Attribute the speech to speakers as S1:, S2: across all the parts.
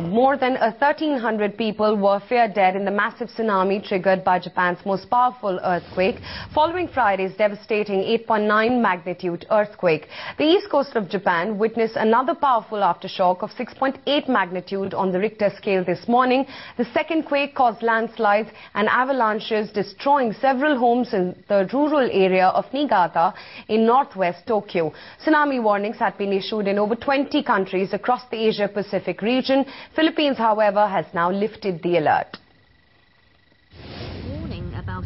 S1: More than 1,300 people were feared dead in the massive tsunami triggered by Japan's most powerful earthquake following Friday's devastating 8.9 magnitude earthquake. The east coast of Japan witnessed another powerful aftershock of 6.8 magnitude on the Richter scale this morning. The second quake caused landslides and avalanches, destroying several homes in the rural area of Niigata in northwest Tokyo. Tsunami warnings had been issued in over 20 countries across the Asia-Pacific region. Philippines, however, has now lifted the alert.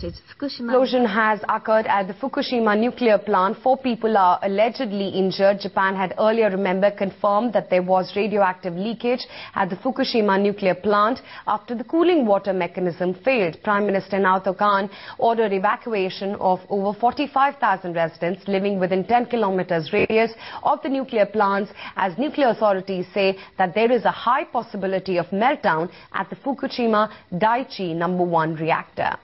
S1: Explosion has occurred at the Fukushima nuclear plant. 4 people are allegedly injured. Japan had earlier, confirmed that there was radioactive leakage at the Fukushima nuclear plant after the cooling water mechanism failed. Prime Minister Naoto Kan ordered evacuation of over 45,000 residents living within 10 kilometers radius of the nuclear plants, as nuclear authorities say that there is a high possibility of meltdown at the Fukushima Daiichi No. 1 reactor.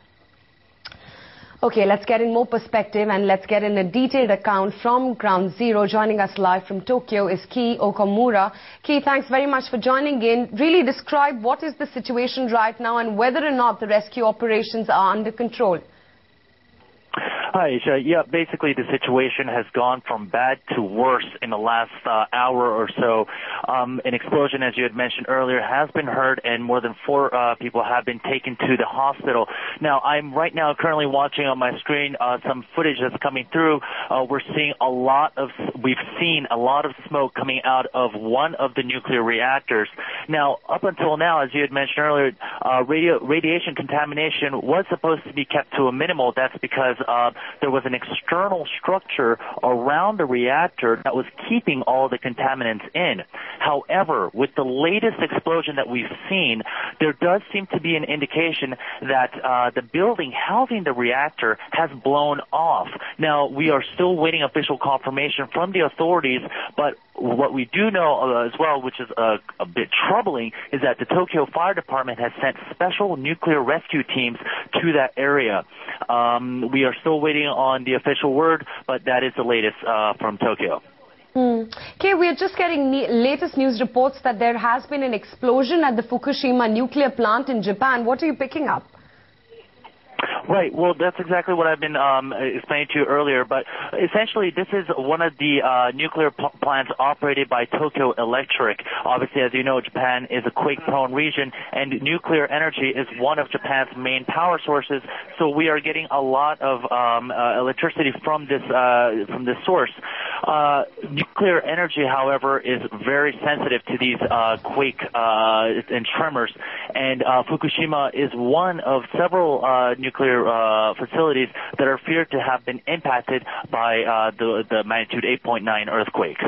S1: Okay, let's get in more perspective and let's get in a detailed account from Ground Zero. Joining us live from Tokyo is Ki Okamura. Ki, thanks very much for joining in. Really describe what is the situation right now and whether or not the rescue operations are under control.
S2: Hi, Isha. Yeah, basically the situation has gone from bad to worse in the last hour or so. An explosion, as you had mentioned earlier, has been heard, and more than 4 people have been taken to the hospital. Now, I'm right now currently watching on my screen some footage that's coming through. We've seen a lot of smoke coming out of one of the nuclear reactors. Now, up until now, as you had mentioned earlier, radiation contamination was supposed to be kept to a minimal. That's because there was an external structure around the reactor that was keeping all the contaminants in. However, with the latest explosion that we've seen, there does seem to be an indication that the building housing the reactor has blown off. Now, we are still waiting official confirmation from the authorities, but what we do know as well, which is a bit troubling, is that the Tokyo Fire Department has sent special nuclear rescue teams to that area. We are still waiting on the official word, but that is the latest from Tokyo.
S1: Okay, we are just getting latest news reports that there has been an explosion at the Fukushima nuclear plant in Japan. What are you picking up?
S2: Right. Well, that's exactly what I've been explaining to you earlier. But essentially, this is one of the nuclear plants operated by Tokyo Electric. Obviously, as you know, Japan is a quake-prone region, and nuclear energy is one of Japan's main power sources. So we are getting a lot of electricity from this source. Nuclear energy, however, is very sensitive to these quake and tremors. And Fukushima is one of several nuclear facilities that are feared to have been impacted by the magnitude 8.9 earthquake.